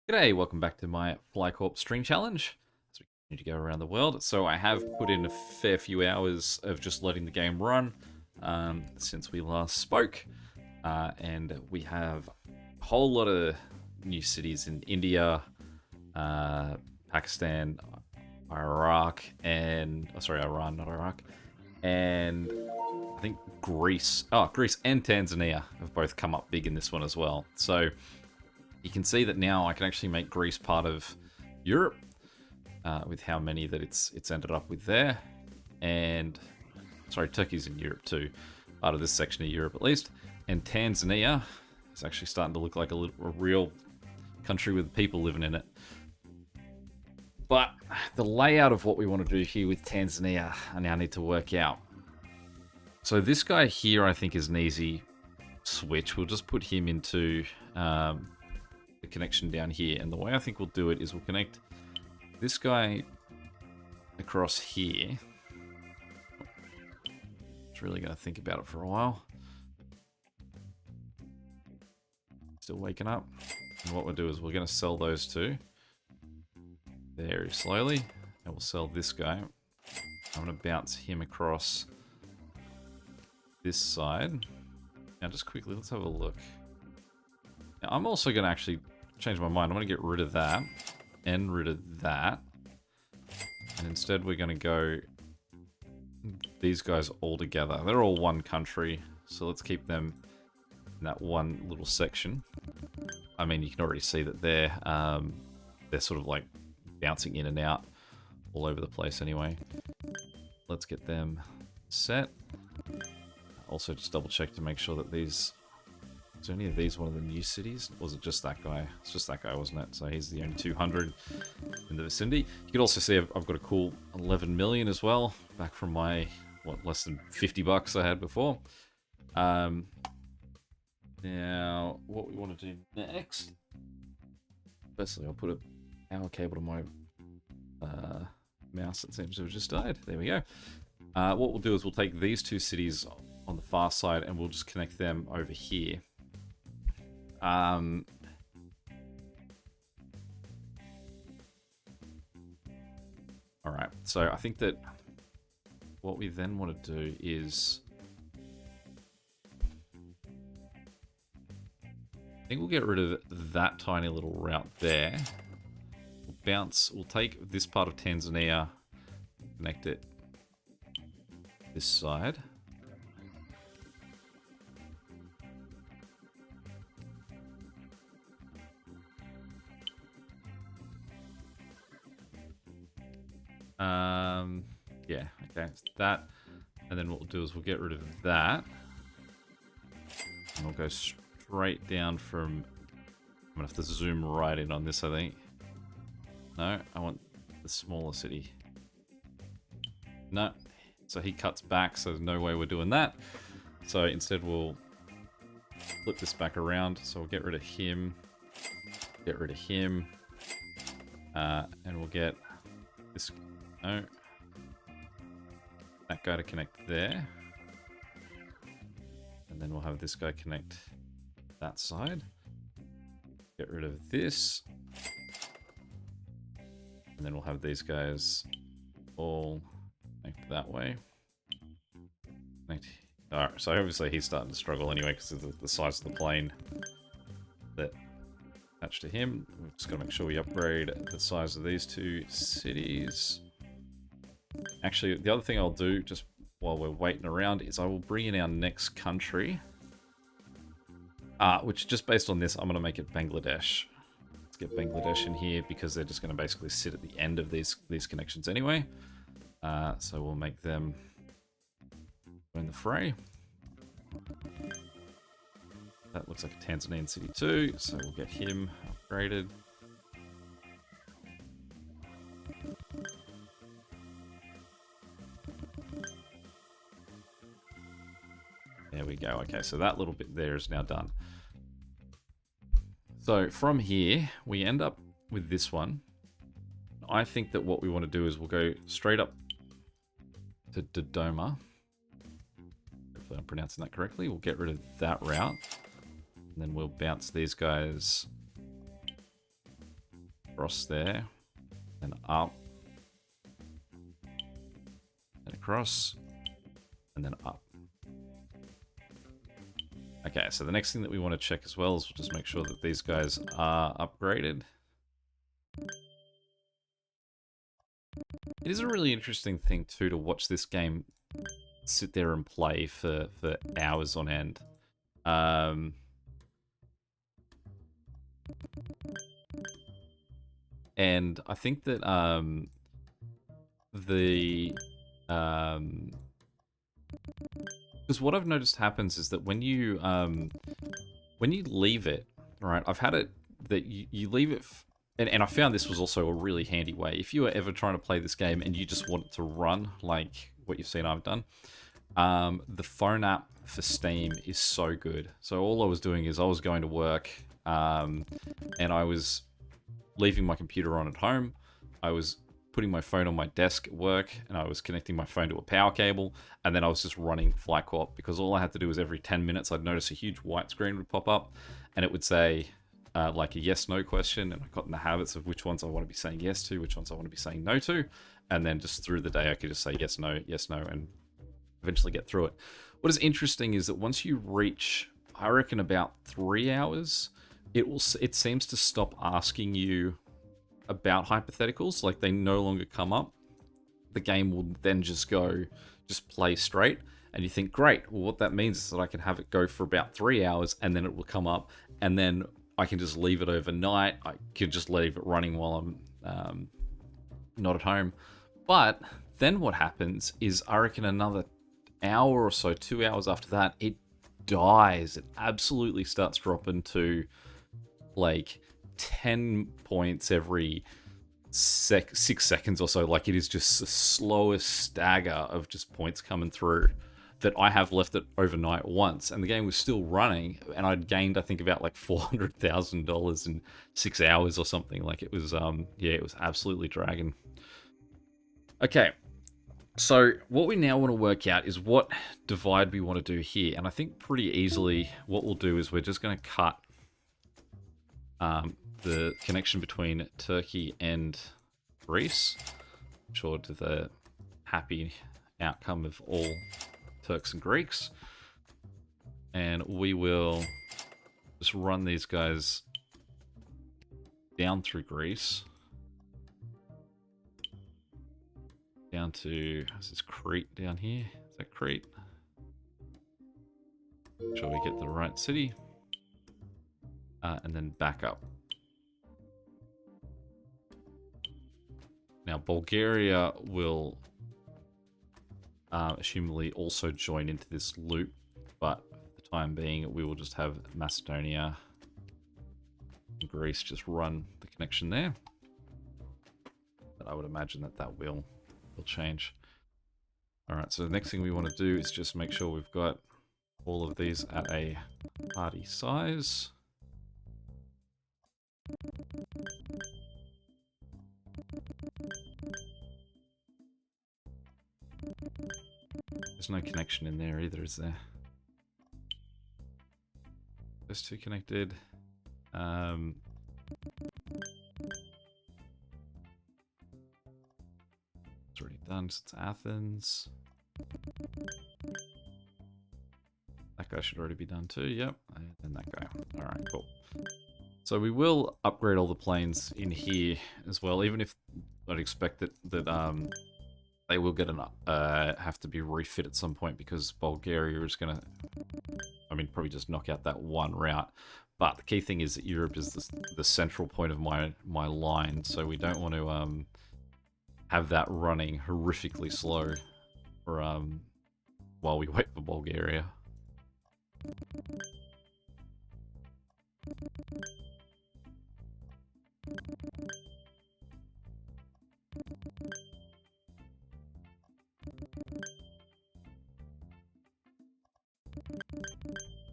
G'day, welcome back to my Corp string challenge as we continue to go around the world. So I have put in a fair few hours of just letting the game run since we last spoke. And we have a whole lot of new cities in India, Pakistan, Iraq, and... Oh, sorry, Iran, not Iraq. And I think Greece. Oh, Greece and Tanzania have both come up big in this one as well. So you can see that now I can actually make Greece part of Europe with how many that it's ended up with there. And, sorry, Turkey's in Europe too, part of this section of Europe at least. And Tanzania is actually starting to look like a real country with people living in it. But the layout of what we want to do here with Tanzania, I now need to work out. So this guy here, I think, is an easy switch. We'll just put him into the connection down here. And the way I think we'll do it is we'll connect this guy across here. It's really going to think about it for a while. Still waking up. And what we'll do is we're going to sell those two very slowly. And we'll sell this guy. I'm going to bounce him across this side. Now just quickly, let's have a look. Now, I'm also going to actually change my mind. I'm going to get rid of that and rid of that. And instead we're going to go these guys all together. They're all one country, so let's keep them in that one little section. I mean, you can already see that they're sort of like bouncing in and out all over the place anyway. Let's get them set. Also just double check to make sure that these... Is any of these one of the new cities? Or was it just that guy? It's just that guy, wasn't it? So he's the only 200 in the vicinity. You can also see I've got a cool 11 million as well, back from my, what, less than 50 bucks I had before. Now, what we want to do next... Firstly, I'll put a power cable to my mouse that seems to have just died. There we go. What we'll do is we'll take these two cities on the far side and we'll just connect them over here. Alright, so I think that what we then want to do is... I think we'll get rid of that tiny little route there. We'll take this part of Tanzania, connect it this side. Yeah, okay, it's that. And then what we'll do is we'll get rid of that. And we'll go straight down from... I'm gonna have to zoom right in on this, I think. No, I want the smaller city. No. So he cuts back, so there's no way we're doing that. So instead we'll flip this back around. So we'll get rid of him. Get rid of him. And we'll get this... No. That guy to connect there. And then we'll have this guy connect that side. Get rid of this. And then we'll have these guys all connect that way. Alright, so obviously he's starting to struggle anyway because of the size of the plane that attached to him. We've just got to make sure we upgrade the size of these two cities. Actually, the other thing I'll do, just while we're waiting around, is I will bring in our next country. Which, just based on this, I'm going to make it Bangladesh. Let's get Bangladesh in here, because they're just going to basically sit at the end of these connections anyway. So we'll make them in the fray. That looks like a Tanzanian city too, so we'll get him upgraded. There we go. Okay, so that little bit there is now done. So from here, we end up with this one. I think that what we want to do is we'll go straight up to Dodoma. Hopefully I'm pronouncing that correctly. We'll get rid of that route. And then we'll bounce these guys Across there. And up. And across. And then up. Okay, so the next thing that we want to check as well is we'll just make sure that these guys are upgraded. It is a really interesting thing too to watch this game sit there and play for hours on end. And I think that because what I've noticed happens is that when you leave it, right? I've had it that you leave it, and I found this was also a really handy way. If you were ever trying to play this game and you just want it to run like what you've seen I've done, the phone app for Steam is so good. So all I was doing is I was going to work, and I was leaving my computer on at home. I was putting my phone on my desk at work, and I was connecting my phone to a power cable, and then I was just running Flight Corp, because all I had to do was every 10 minutes I'd notice a huge white screen would pop up, and it would say like a yes/no question, and I got in the habits of which ones I want to be saying yes to, which ones I want to be saying no to, and then just through the day I could just say yes, no, and eventually get through it. What is interesting is that once you reach, I reckon, about 3 hours, it seems to stop asking you about hypotheticals. Like, they no longer come up. The game will then just play straight, and you think, great, well, what that means is that I can have it go for about 3 hours, and then it will come up, and then I can just leave it overnight. I can just leave it running while I'm not at home. But then what happens is, I reckon another hour or so, 2 hours after that, it dies. It absolutely starts dropping to like 10 points every 6 seconds or so. Like, it is just the slowest stagger of just points coming through, that I have left it overnight once, and the game was still running, and I'd gained, I think, about like $400,000 in 6 hours or something. Like, it was yeah, it was absolutely dragging. Okay, so what we now want to work out is what divide we want to do here, and I think pretty easily what we'll do is we're just going to cut the connection between Turkey and Greece, I'm sure to the happy outcome of all Turks and Greeks. And we will just run these guys down through Greece, down to, is this Crete down here? Is that Crete? Make sure we get the right city. And then back up. Now, Bulgaria will assumably also join into this loop, but for the time being, we will just have Macedonia and Greece just run the connection there. But I would imagine that that will change. Alright, so the next thing we want to do is just make sure we've got all of these at a party size. There's no connection in there either, is there? Those two connected. It's already done, so it's Athens. That guy should already be done too, yep. And that guy. Alright, cool. So we will upgrade all the planes in here as well, even if I'd expect that they will get have to be refit at some point, because Bulgaria is going to, I mean, probably just knock out that one route. But the key thing is that Europe is the central point of my line, so we don't want to have that running horrifically slow for while we wait for Bulgaria.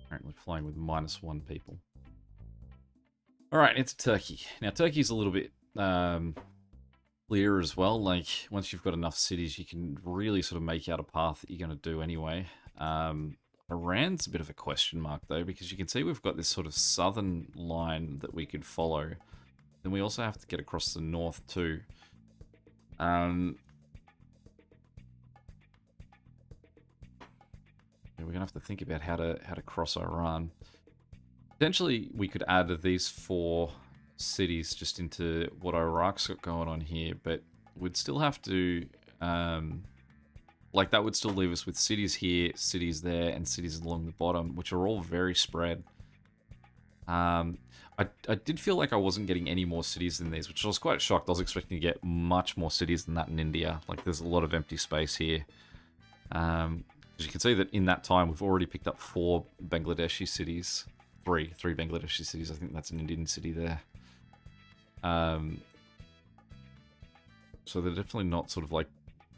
Apparently flying with -1 people. Alright, it's Turkey. Now, Turkey's a little bit clearer as well. Like, once you've got enough cities, you can really sort of make out a path that you're going to do anyway. Iran's a bit of a question mark, though, because you can see we've got this sort of southern line that we could follow. then we also have to get across the north too. Yeah, we're gonna have to think about how to cross Iran. Potentially, we could add these 4 cities just into what Iraq's got going on here, but we'd still have to, like, that would still leave us with cities here, cities there, and cities along the bottom, which are all very spread. I did feel like I wasn't getting any more cities than these, which I was quite shocked. I was expecting to get much more cities than that in India. Like, there's a lot of empty space here. As you can see that in that time, we've already picked up 4 Bangladeshi cities. Three Bangladeshi cities. I think that's an Indian city there. So they're definitely not sort of like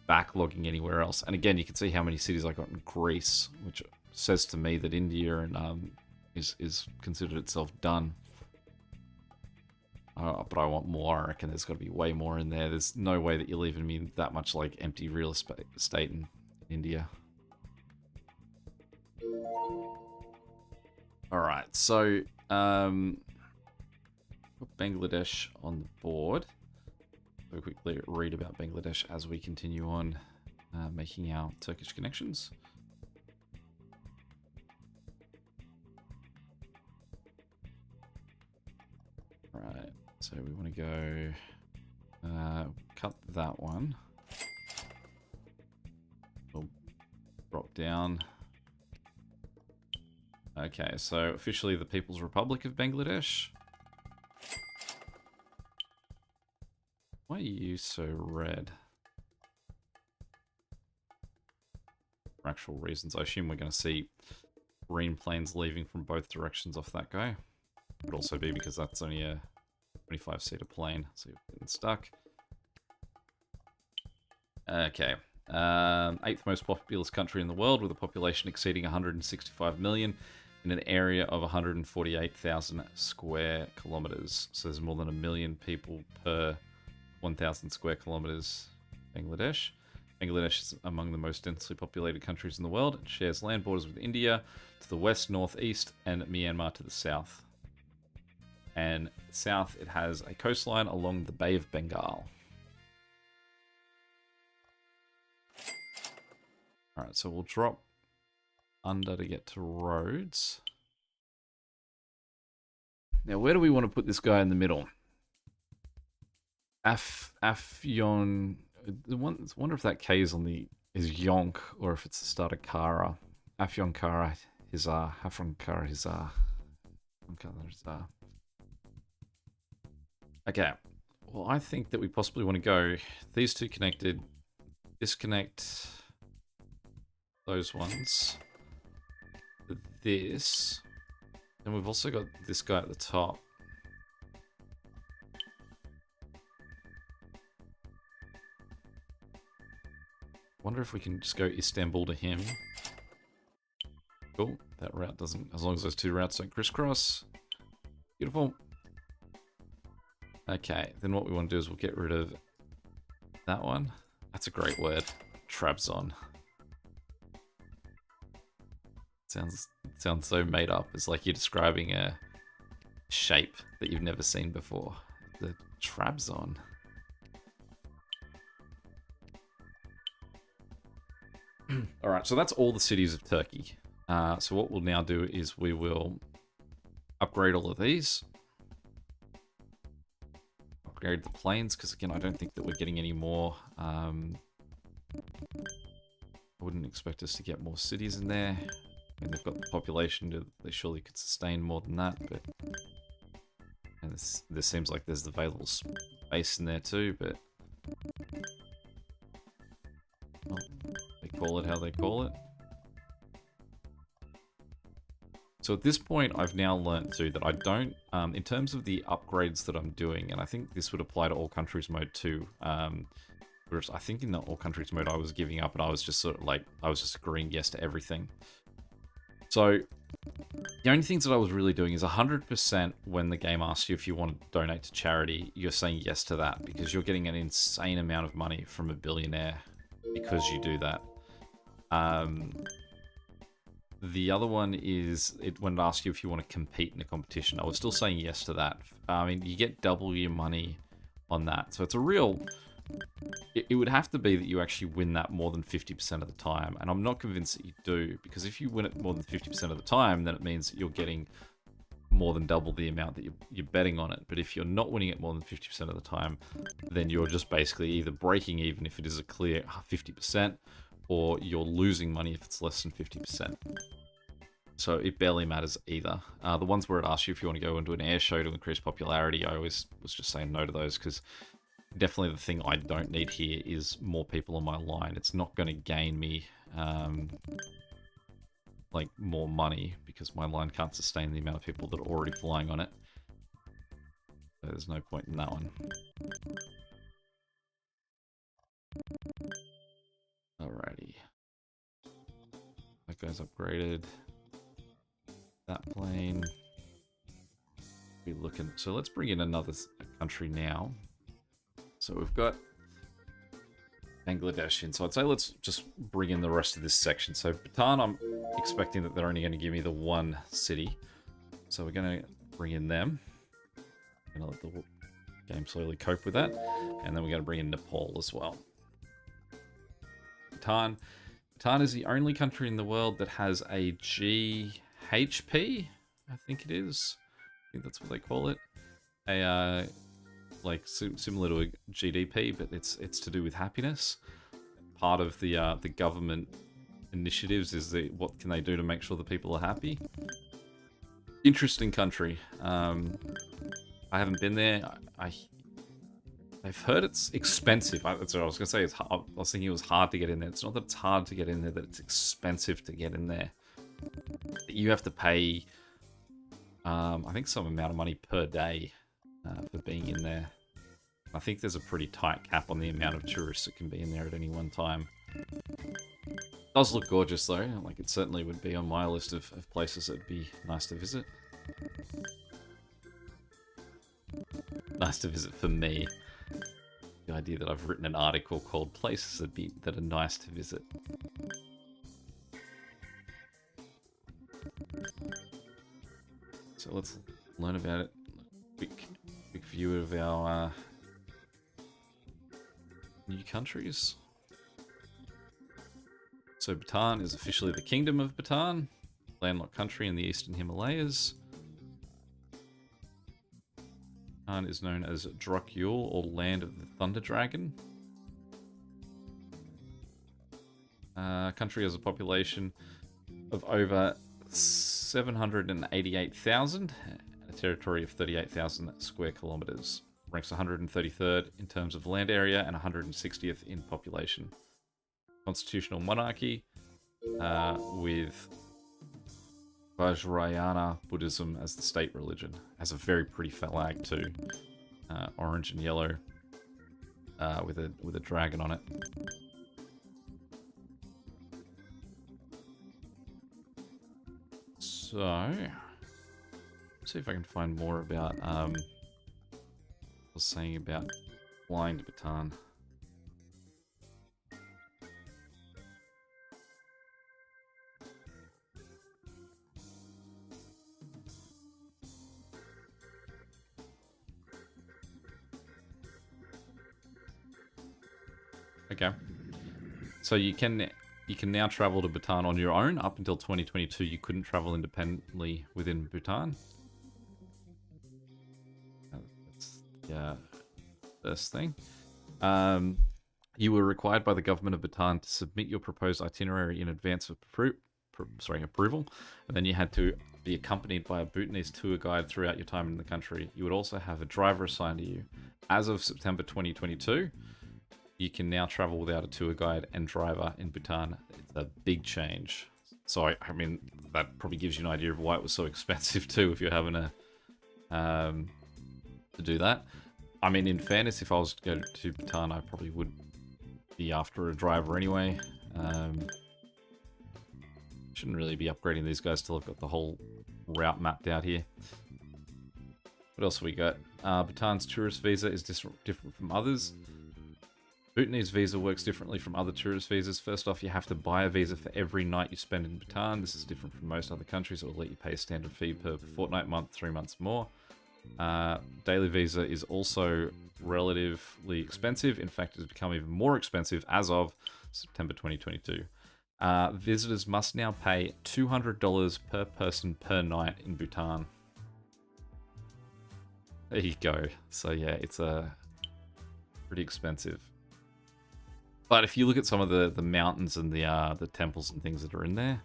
backlogging anywhere else. And again, you can see how many cities I got in Greece, which says to me that India and is considered itself done. But I want more. I reckon there's got to be way more in there. There's no way that you're leaving me that much like empty real estate in India. Alright, so put Bangladesh on the board. We'll quickly read about Bangladesh as we continue on making our Turkish connections. Right, so we want to go cut that one. We'll drop down. Okay, so officially the People's Republic of Bangladesh. Why are you so red? For actual reasons, I assume we're going to see green planes leaving from both directions off that guy. Could also be because that's only a 25-seater plane, so you're getting stuck. Okay. 8th most populous country in the world with a population exceeding 165 million in an area of 148,000 square kilometers. So there's more than 1 million people per 1,000 square kilometers. Bangladesh. Bangladesh is among the most densely populated countries in the world. It shares land borders with India to the west, northeast, and Myanmar to the south. And south, it has a coastline along the Bay of Bengal. Alright, so we'll drop under to get to roads. Now, where do we want to put this guy in the middle? Afyon. I wonder if that K is Yonk or if it's the start of Kara. Afyon Kara Hizar. Hafron Kara Hizar. Okay. Well, I think that we possibly want to go these two connected, disconnect those ones. This. Then we've also got this guy at the top. Wonder if we can just go Istanbul to him. Cool. That route doesn't, as long as those two routes don't crisscross. Beautiful. Okay, then what we want to do is we'll get rid of that one. That's a great word. Trabzon. Sounds so made up. It's like you're describing a shape that you've never seen before. The Trabzon. Alright, so that's all the cities of Turkey. So what we'll now do is we will upgrade all of these. Upgrade the planes, because again, I don't think that we're getting any more. I wouldn't expect us to get more cities in there. I mean, they've got the population, they surely could sustain more than that, but... And this seems like there's available space in there too, but... Well, they call it how they call it. So at this point, I've now learnt too that I don't, in terms of the upgrades that I'm doing, and I think this would apply to all countries mode too, whereas I think in the all countries mode I was giving up and I was just sort of like, I was just agreeing yes to everything. So the only things that I was really doing is 100% when the game asks you if you want to donate to charity, you're saying yes to that because you're getting an insane amount of money from a billionaire because you do that. The other one is when it asks you if you want to compete in a competition. I was still saying yes to that. I mean, you get double your money on that. So it's a real... It would have to be that you actually win that more than 50% of the time. And I'm not convinced that you do. Because if you win it more than 50% of the time, then it means that you're getting more than double the amount that you're betting on it. But if you're not winning it more than 50% of the time, then you're just basically either breaking even if it is a clear 50%, or you're losing money if it's less than 50%. So it barely matters either. The ones where it asks you if you want to go into an air show to increase popularity, I always was just saying no to those, because definitely the thing I don't need here is more people on my line. It's not going to gain me like more money, because my line can't sustain the amount of people that are already flying on it. So there's no point in that one. Alrighty. That guy's upgraded. That plane. Be looking. So let's bring in another country now. So we've got Bangladesh in. So I'd say let's just bring in the rest of this section. So Bhutan, I'm expecting that they're only going to give me the one city. So we're going to bring in them. I'm going to let the game slowly cope with that. And then we're going to bring in Nepal as well. Bhutan. Bhutan is the only country in the world that has a GHP, I think it is. I think that's what they call it. A like similar to a GDP, but it's to do with happiness. Part of the government initiatives is what can they do to make sure that people are happy. Interesting country. I haven't been there. I've heard it's expensive. That's what I was going to say. I was thinking it was hard to get in there. It's not that it's hard to get in there, that it's expensive to get in there. You have to pay, I think, some amount of money per day for being in there. I think there's a pretty tight cap on the amount of tourists that can be in there at any one time. It does look gorgeous, though. Like, it certainly would be on my list of places that'd be nice to visit. Nice to visit for me. The idea that I've written an article called Places that are nice to visit. So let's learn about it. Quick view of our new countries. So Bhutan is officially the Kingdom of Bhutan, landlocked country in the eastern Himalayas. Bhutan is known as Drokyul, or Land of the Thunder Dragon. Country has a population of over 788,000, and a territory of 38,000 square kilometers. Ranks 133rd in terms of land area and 160th in population. Constitutional monarchy with Vajrayana Buddhism as the state religion. Has a very pretty flag too, orange and yellow, with a dragon on it. So, let's see if I can find more about I was saying about flying to Bhutan. Okay. So you can now travel to Bhutan on your own. Up until 2022, you couldn't travel independently within Bhutan. That's the first thing. You were required by the government of Bhutan to submit your proposed itinerary in advance of approval, and then you had to be accompanied by a Bhutanese tour guide throughout your time in the country. You would also have a driver assigned to you. As of September 2022, you can now travel without a tour guide and driver in Bhutan. It's a big change. So, I mean, that probably gives you an idea of why it was so expensive too, if you're having to do that. I mean, in fairness, if I was to go to Bhutan, I probably would be after a driver anyway. Shouldn't really be upgrading these guys till I've got the whole route mapped out here. What else have we got? Bhutan's tourist visa is different from others. Bhutanese visa works differently from other tourist visas. First off, you have to buy a visa for every night you spend in Bhutan. This is different from most other countries. It will let you pay a standard fee per fortnight, month, 3 months more. Daily visa is also relatively expensive. In fact, it has become even more expensive as of September 2022. Visitors must now pay $200 per person per night in Bhutan. There you go. So yeah, it's pretty expensive. But if you look at some of the mountains and the temples and things that are in there,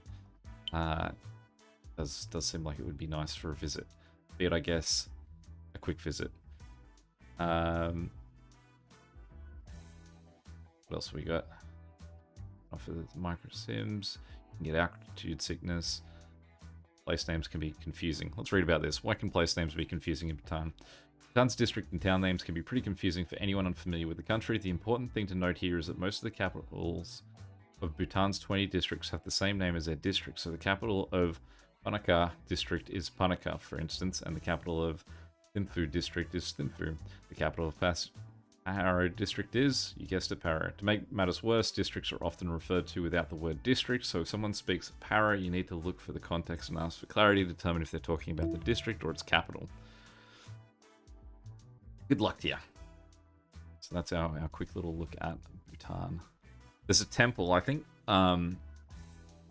does seem like it would be nice for a visit. Be it, I guess, a quick visit. What else have we got? Offer the micro sims. You can get altitude sickness. Place names can be confusing. Let's read about this. Why can place names be confusing in Bhutan? Bhutan's district and town names can be pretty confusing for anyone unfamiliar with the country. The important thing to note here is that most of the capitals of Bhutan's 20 districts have the same name as their district. So the capital of Panaka district is Panaka, for instance, and the capital of Thimphu district is Thimphu. The capital of Paro district is, you guessed it, Paro. To make matters worse, districts are often referred to without the word district, so if someone speaks of Paro, you need to look for the context and ask for clarity to determine if they're talking about the district or its capital. Good luck to you. So that's our quick little look at Bhutan. There's a temple, I think.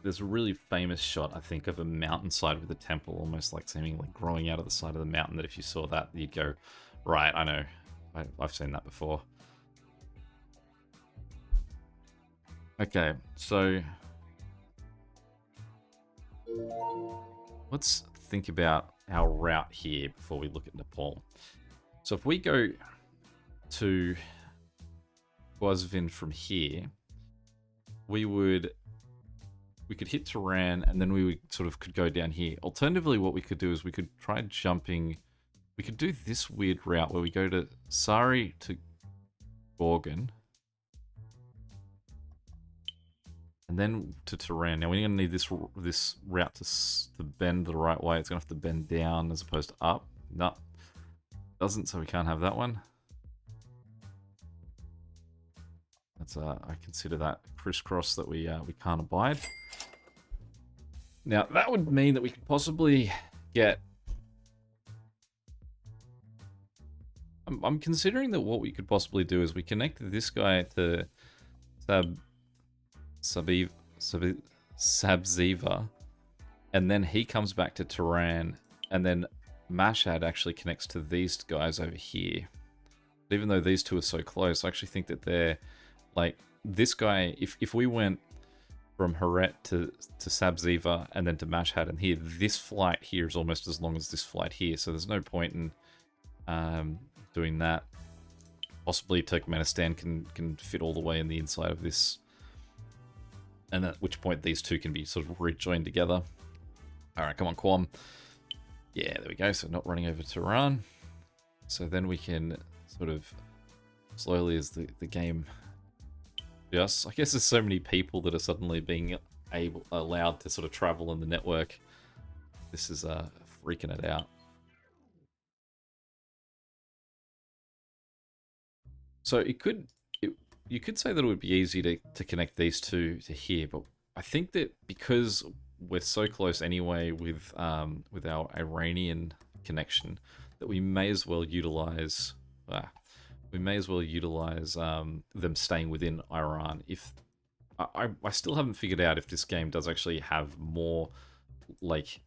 There's a really famous shot, I think, of a mountainside with a temple almost like seemingly growing out of the side of the mountain, that if you saw that, you'd go, right, I know. I've seen that before. Okay, so let's think about our route here before we look at Nepal. So if we go to Guazvin from here, we could hit Tehran, and then we could go down here. Alternatively, what we could do is we could try jumping. We could do this weird route where we go to Sari to Gorgon, and then to Tehran. Now we're going to need this route to bend the right way. It's going to have to bend down as opposed to up. No, doesn't, so we can't have that one. That's I consider that crisscross that we can't abide. Now that would mean that we could possibly get. I'm considering that what we could possibly do is we connect this guy to Sabziva, and then he comes back to Tehran, and then Mashhad actually connects to these guys over here. Even though these two are so close, I actually think that they're like this guy. If we went from Heret to Sabziva and then to Mashhad and here, this flight here is almost as long as this flight here. So there's no point in doing that. Possibly Turkmenistan can fit all the way in the inside of this, and at which point these two can be sort of rejoined together. All right, come on, Quam. Yeah, there we go. So not running over to Iran. So then we can sort of slowly, as the game just, I guess there's so many people that are suddenly being allowed to sort of travel in the network. This is freaking it out. So you could say that it would be easy to connect these two to here, but I think that because we're so close anyway with our Iranian connection, that we may as well utilize them staying within Iran. If I still haven't figured out if this game does actually have more, like,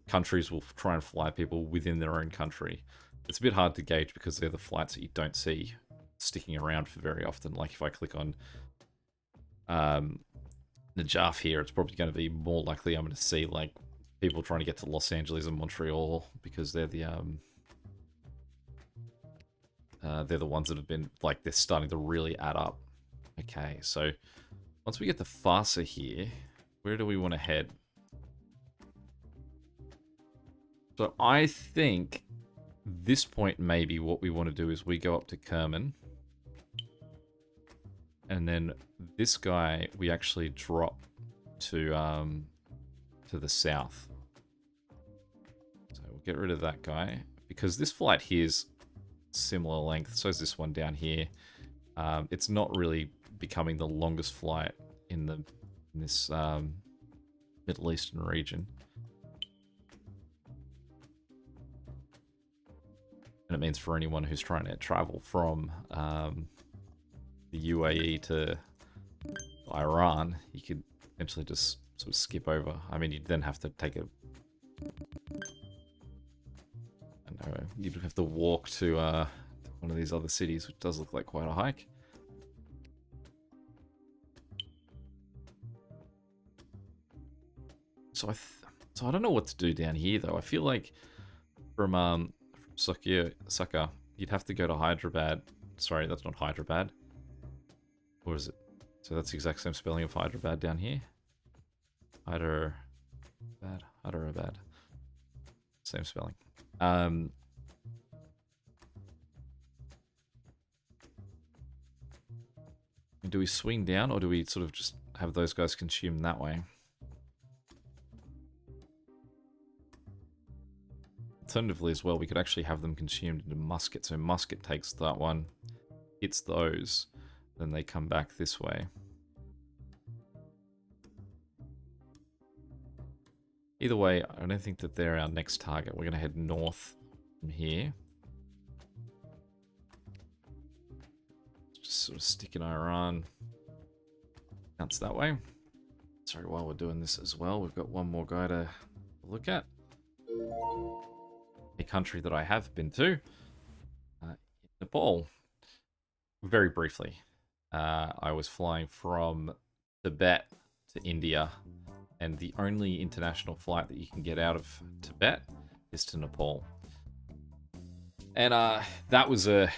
countries will try and fly people within their own country. It's a bit hard to gauge because they're the flights that you don't see sticking around for very often. Like if I click on Najaf here, it's probably going to be more likely I'm going to see like people trying to get to Los Angeles and Montreal because they're the ones that have been like they're starting to really add up. Okay, so once we get to Farsa here, where do we want to head? So I think this point maybe what we want to do is we go up to Kerman. And then this guy, we actually drop to the south. So we'll get rid of that guy. Because this flight here is similar length. So is this one down here. It's not really becoming the longest flight in this Middle Eastern region. And it means for anyone who's trying to travel from the UAE to Iran, you could eventually just sort of skip over. I mean, you'd then have to take a... I don't know, you'd have to walk to one of these other cities, which does look like quite a hike. So I don't know what to do down here, though. I feel like from Saka, you'd have to go to Hyderabad. Sorry, that's not Hyderabad. Or is it? So that's the exact same spelling of Hyderabad down here. Hyderabad. Same spelling. Do we swing down, or do we sort of just have those guys consume that way? Alternatively as well, we could actually have them consumed into musket. So musket takes that one, hits those, then they come back this way. Either way, I don't think that they're our next target. We're going to head north from here. Just sort of sticking Iran. Bounce that way. Sorry, while we're doing this as well, we've got one more guy to look at. A country that I have been to, Nepal. Very briefly. I was flying from Tibet to India, and the only international flight that you can get out of Tibet is to Nepal. And that was an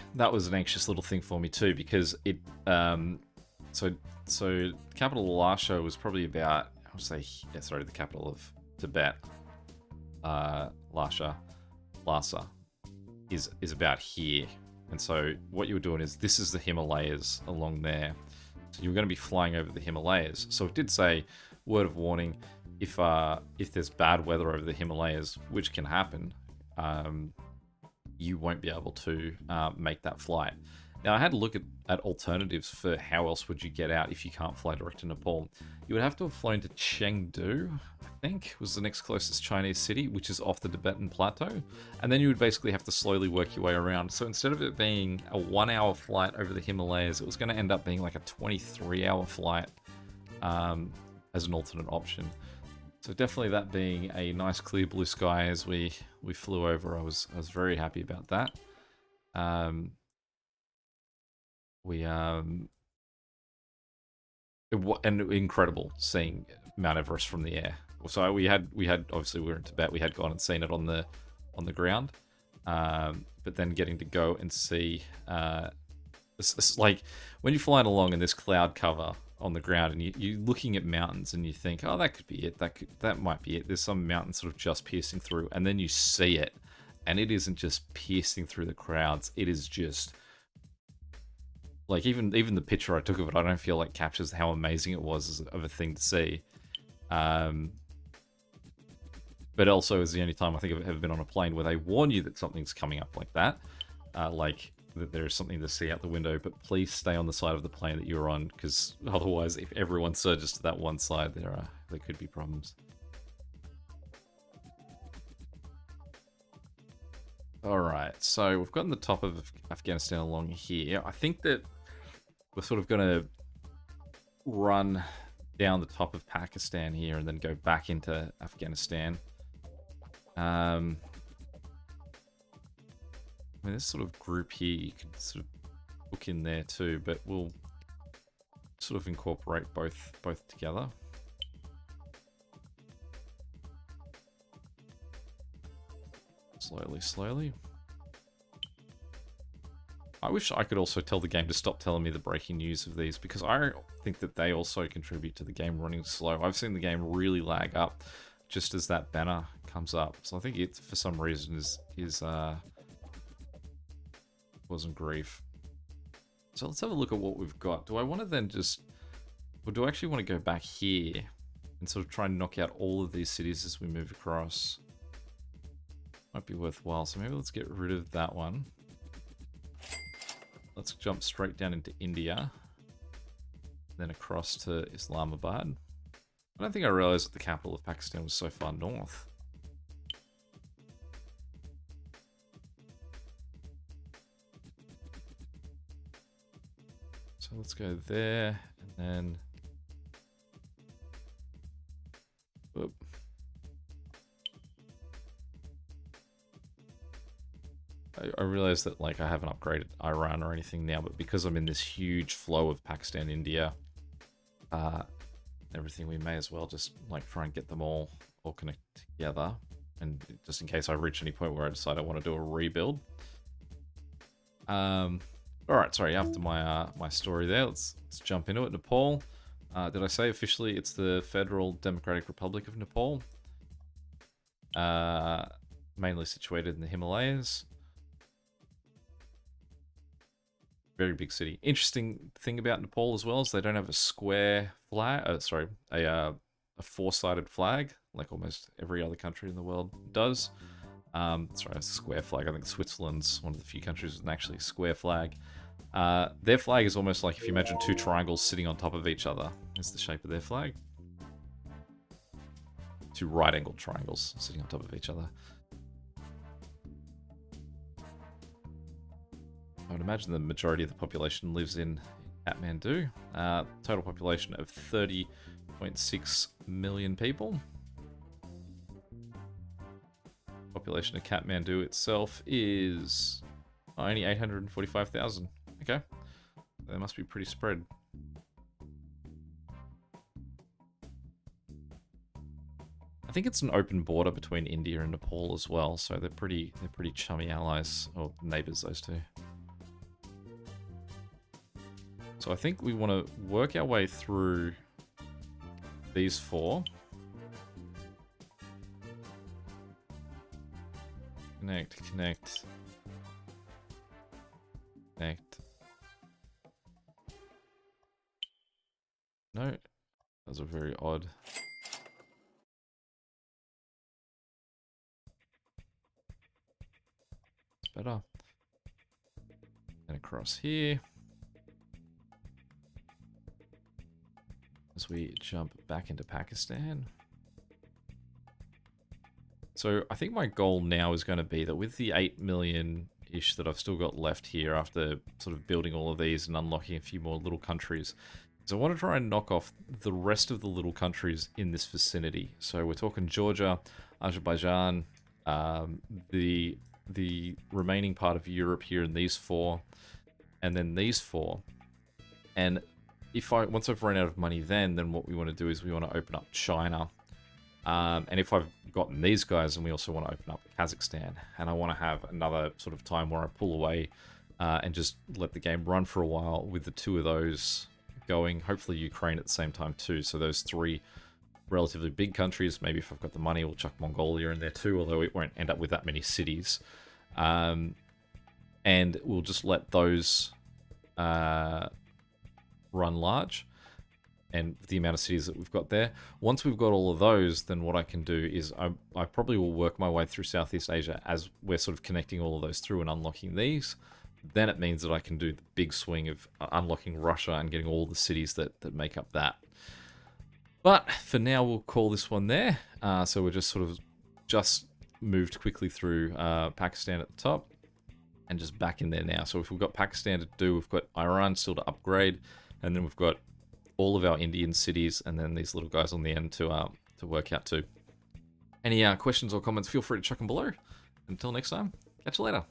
anxious little thing for me too, because it so the capital of Lhasa was probably about, I would say, yeah, sorry, the capital of Tibet, Lhasa is about here. And so what you were doing is, this is the Himalayas along there. So you're going to be flying over the Himalayas. So it did say, word of warning, if there's bad weather over the Himalayas, which can happen, you won't be able to make that flight. Now, I had a look at alternatives for how else would you get out if you can't fly direct to Nepal. You would have to have flown to Chengdu, I think, was the next closest Chinese city, which is off the Tibetan Plateau. And then you would basically have to slowly work your way around. So instead of it being a 1-hour flight over the Himalayas, it was going to end up being like a 23-hour flight as an alternate option. So definitely that being a nice clear blue sky as we flew over, I was very happy about that. And incredible seeing Mount Everest from the air. So we had obviously we were in Tibet, we had gone and seen it on the ground, but then getting to go and see it's like when you're flying along in this cloud cover on the ground and you're looking at mountains and you think, oh, that could be it, that might be it, there's some mountain sort of just piercing through, and then you see it and it isn't just piercing through the clouds, it is just like, even the picture I took of it, I don't feel like captures how amazing it was of a thing to see. But also is the only time I think I've ever been on a plane where they warn you that something's coming up like that. Like that there is something to see out the window, but please stay on the side of the plane that you're on, because otherwise if everyone surges to that one side, there could be problems. Alright, so we've gotten the top of Afghanistan along here. I think that we're sort of going to run down the top of Pakistan here and then go back into Afghanistan. I mean, this sort of group here, you could sort of book in there too, but we'll sort of incorporate both together. Slowly. I wish I could also tell the game to stop telling me the breaking news of these, because I think that they also contribute to the game running slow. I've seen the game really lag up just as that banner comes up. So I think it, for some reason, is wasn't grief. So let's have a look at what we've got. Do I want to then just... Or do I actually want to go back here and sort of try and knock out all of these cities as we move across? Might be worthwhile. So maybe let's get rid of that one. let's jump straight down into India. Then across to Islamabad. I don't think I realized that the capital of Pakistan was so far north. So let's go there, and then... Whoop. I realize that like I haven't upgraded Iran or anything now, but because I'm in this huge flow of Pakistan, India, everything, we may as well just like try and get them all connect together, and just in case I reach any point where I decide I want to do a rebuild. All right, sorry. After my story there, let's jump into it. Nepal. Did I say officially it's the Federal Democratic Republic of Nepal? Mainly situated in the Himalayas. Very big city. Interesting thing about Nepal as well is they don't have a square flag. A four-sided flag, like almost every other country in the world does. Sorry, a square flag. I think Switzerland's one of the few countries with an actually square flag. Their flag is almost like if you imagine two triangles sitting on top of each other. That's the shape of their flag. Two right-angled triangles sitting on top of each other. I would imagine the majority of the population lives in Kathmandu. Total population of 30.6 million people. Population of Kathmandu itself is only 845,000. Okay, they must be pretty spread. I think it's an open border between India and Nepal as well, so they're pretty chummy allies, or neighbors, those two. So I think we want to work our way through these four. Connect, connect, connect. No, those are very odd. It's better. And across here. As we jump back into Pakistan. So I think my goal now is going to be that with the 8 million-ish that I've still got left here after sort of building all of these and unlocking a few more little countries, is I want to try and knock off the rest of the little countries in this vicinity. So we're talking Georgia, Azerbaijan, the remaining part of Europe here in these four, and then these four. And once I've run out of money then what we want to do is we want to open up China. And if I've gotten these guys, then we also want to open up Kazakhstan. And I want to have another sort of time where I pull away and just let the game run for a while with the two of those going. Hopefully Ukraine at the same time too. So those three relatively big countries. Maybe if I've got the money, we'll chuck Mongolia in there too, although it won't end up with that many cities. And we'll just let those run large, and the amount of cities that we've got there. Once we've got all of those, then what I can do is I probably will work my way through Southeast Asia as we're sort of connecting all of those through and unlocking these. Then it means that I can do the big swing of unlocking Russia and getting all the cities that make up that. But for now, we'll call this one there. So we're just moved quickly through Pakistan at the top and just back in there now. So if we've got Pakistan to do, we've got Iran still to upgrade, and then we've got all of our Indian cities, and then these little guys on the end to work out too. Any questions or comments, feel free to chuck them below. Until next time, catch you later.